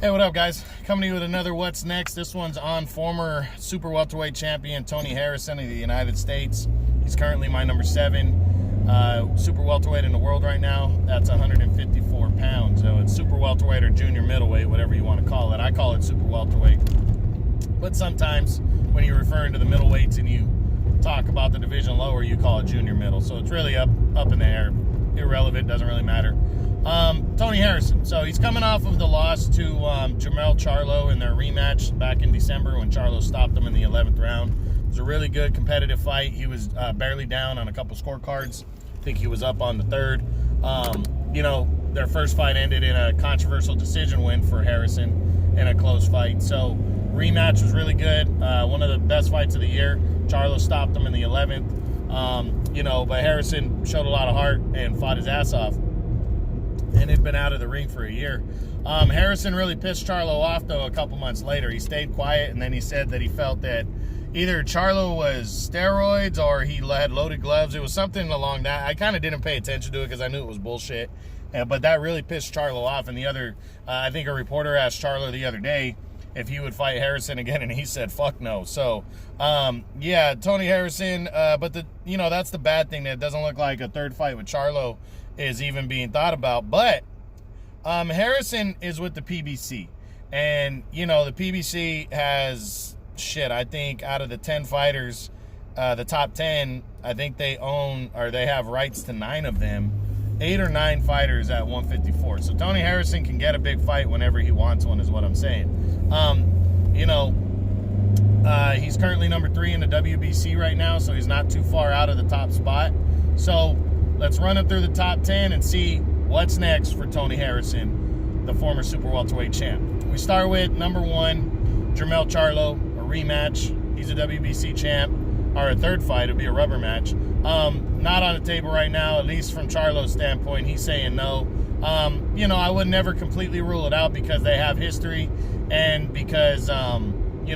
Hey, what up, guys? Coming to you with another What's Next. This one's on former Super Welterweight champion Tony Harrison of the United States. He's currently my number 7 Super Welterweight in the world right now. That's 154 pounds. So it's Super Welterweight or Junior Middleweight, whatever you want to call it. I call it Super Welterweight. But sometimes when you're referring to the middleweights and you talk about the division lower, you call it Junior Middle. So it's really up in the air. Irrelevant, doesn't really matter. Tony Harrison. So he's coming off of the loss to Jermell Charlo in their rematch back in December when Charlo stopped him in the 11th round. It was a really good competitive fight. He was barely down on a couple scorecards. I think he was up on the third. Their first fight ended in a controversial decision win for Harrison in a close fight. So rematch was really good. One of the best fights of the year. Charlo stopped him in the 11th. But Harrison showed a lot of heart and fought his ass off. And had been out of the ring for a year. Harrison really pissed Charlo off, though, a couple months later. He stayed quiet, and then he said that he felt that either Charlo was steroids or he had loaded gloves. It was something along that. I kind of didn't pay attention to it because I knew it was bullshit. But that really pissed Charlo off. And I think a reporter asked Charlo the other day if he would fight Harrison again, and he said, fuck no. So, Tony Harrison, but that's the bad thing. That it doesn't look like a third fight with Charlo is even being thought about. But Harrison is with the PBC, and the PBC has I think out of the 10 fighters, the top 10, I think they own or they have rights to 9 of them, 8 or 9 fighters at 154. So Tony Harrison can get a big fight whenever he wants one, is what I'm saying. He's currently number 3 in the WBC right now, so he's not too far out of the top spot. So let's run it through the top 10 and see what's next for Tony Harrison, the former Super Welterweight champ. We start with number 1, Jermell Charlo, a rematch. He's a WBC champ. Or a third fight, it'll be a rubber match. Not on the table right now, at least from Charlo's standpoint. He's saying no. I would never completely rule it out because they have history and because, it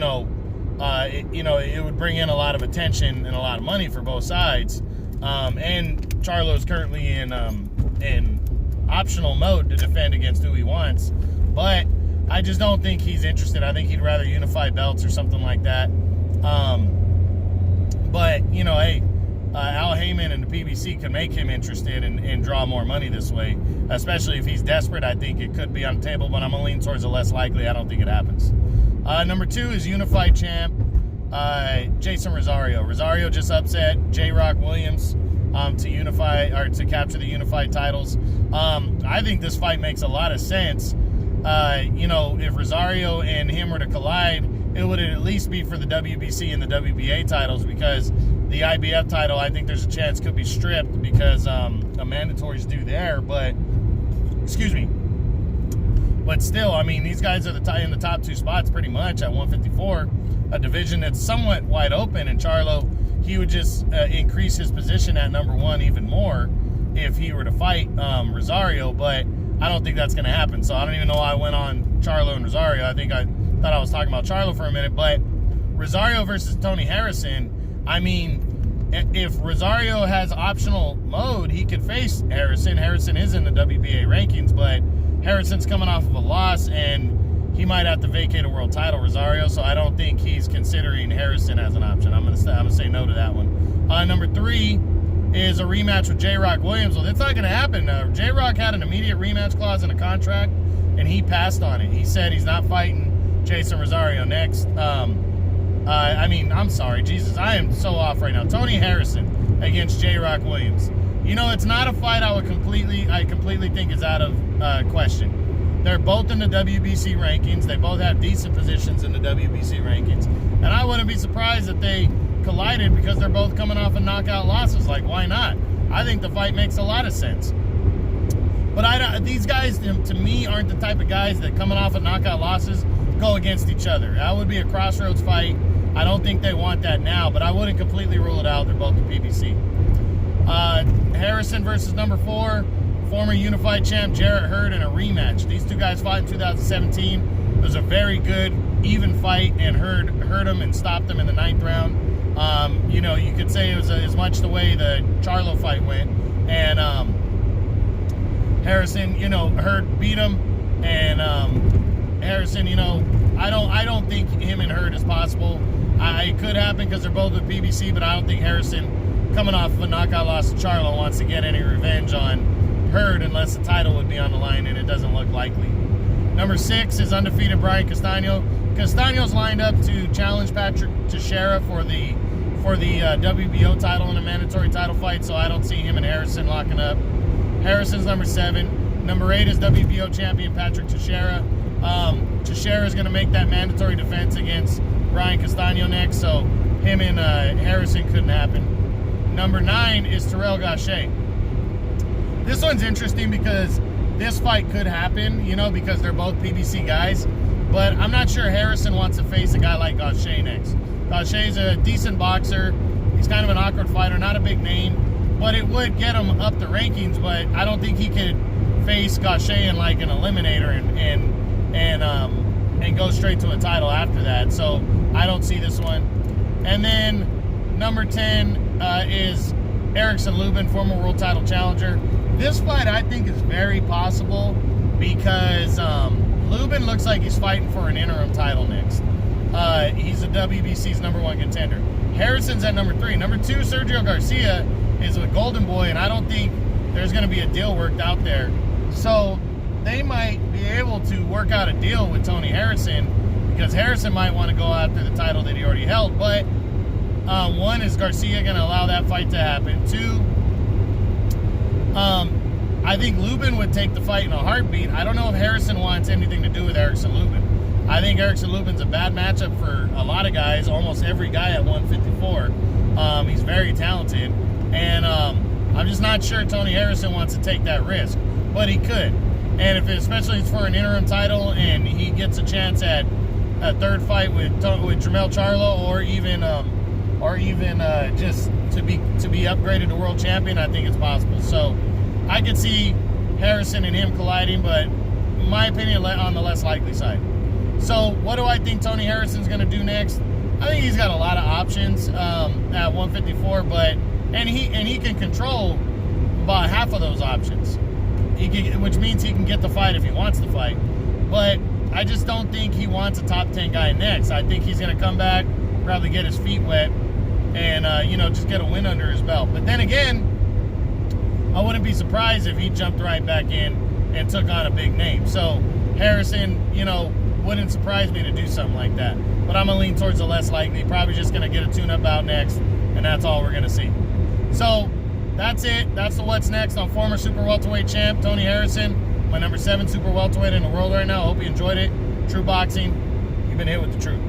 would bring in a lot of attention and a lot of money for both sides. And Charlo's currently in optional mode to defend against who he wants. But I just don't think he's interested. I think he'd rather unify belts or something like that. Al Heyman and the PBC could make him interested and draw more money this way, especially if he's desperate. I think it could be on the table, but I'm going to lean towards the less likely. I don't think it happens. Number 2 is unified champ, Jason Rosario. Rosario just upset J-Rock Williams to capture the unified titles. I think this fight makes a lot of sense. If Rosario and him were to collide, it would at least be for the WBC and the WBA titles, because the IBF title, I think there's a chance could be stripped because a mandatory's due there. But, excuse me. But still, I mean, these guys are in the top 2 spots pretty much at 154, a division that's somewhat wide open. And Charlo, he would just increase his position at number 1 even more if he were to fight Rosario. But I don't think that's going to happen. So I don't even know why I went on Charlo and Rosario. I think I thought I was talking about Charlo for a minute. But Rosario versus Tony Harrison, I mean, if Rosario has optional mode, he could face Harrison. Harrison is in the WBA rankings, but Harrison's coming off of a loss, and he might have to vacate a world title, Rosario. So I don't think he's considering Harrison as an option. I'm gonna say no to that one. Number 3 is a rematch with J-Rock Williams. Well, that's not going to happen. J-Rock had an immediate rematch clause in the contract, and he passed on it. He said he's not fighting Jason Rosario next. I'm sorry, Jesus, I am so off right now. Tony Harrison against J-Rock Williams. It's not a fight I completely think is out of question. They're both in the WBC rankings. They both have decent positions in the WBC rankings. And I wouldn't be surprised if they collided because they're both coming off of knockout losses. Like, why not? I think the fight makes a lot of sense. But these guys, to me, aren't the type of guys that coming off of knockout losses go against each other. That would be a crossroads fight. I don't think they want that now, but I wouldn't completely rule it out. They're both the PBC. Harrison versus number 4, former unified champ Jarrett Hurd in a rematch. These two guys fought in 2017. It was a very good, even fight, and Hurd hurt him and stopped him in the 9th round. You could say it was as much the way the Charlo fight went. And Harrison, Hurd beat him, and Harrison, you know, I don't think him and Hurd is possible. It could happen because they're both with PBC, but I don't think Harrison, coming off of a knockout loss to Charlo, wants to get any revenge on Hurd unless the title would be on the line, and it doesn't look likely. Number 6 is undefeated Brian Castaño. Castaño's lined up to challenge Patrick Teixeira for the WBO title in a mandatory title fight, so I don't see him and Harrison locking up. Harrison's number 7. Number 8 is WBO champion Patrick Teixeira. Teixeira is going to make that mandatory defense against Brian Castaño next, so him and Harrison couldn't happen. Number 9 is Terrell Gausha. This one's interesting because this fight could happen, you know, because they're both PBC guys, but I'm not sure Harrison wants to face a guy like Gausha next. Gausha's a decent boxer. He's kind of an awkward fighter, not a big name, but it would get him up the rankings, but I don't think he could face Gausha in like an eliminator and go straight to a title after that. So I don't see this one. And then number 10 is Erickson Lubin, former world title challenger. This fight I think is very possible because Lubin looks like he's fighting for an interim title next. He's a WBC's number 1 contender. Harrison's at number 3. Number 2, Sergio Garcia, is with Golden Boy, and I don't think there's going to be a deal worked out there. So they might be able to work out a deal with Tony Harrison because Harrison might want to go after the title that he already held. But 1, is Garcia going to allow that fight to happen? 2, I think Lubin would take the fight in a heartbeat. I don't know if Harrison wants anything to do with Erickson Lubin. I think Erickson Lubin's a bad matchup for a lot of guys, almost every guy at 154. He's very talented, and I'm just not sure Tony Harrison wants to take that risk, but he could. And if especially it's for an interim title and he gets a chance at a third fight with Jermell Charlo, or even just to be upgraded to world champion, I think it's possible. So I could see Harrison and him colliding, but in my opinion, on the less likely side. So what do I think Tony Harrison's going to do next? I think he's got a lot of options at 154, and he can control about half of those options. Which means he can get the fight if he wants the fight. But I just don't think he wants a top 10 guy next. I think he's going to come back, probably get his feet wet, and just get a win under his belt. But then again, I wouldn't be surprised if he jumped right back in and took on a big name. So Harrison, wouldn't surprise me to do something like that. But I'm going to lean towards the less likely. Probably just going to get a tune-up bout next, and that's all we're going to see. So that's it. That's the what's next on former Super Welterweight champ Tony Harrison, my number 7 Super Welterweight in the world right now. I hope you enjoyed it. True Boxing, you've been hit with the truth.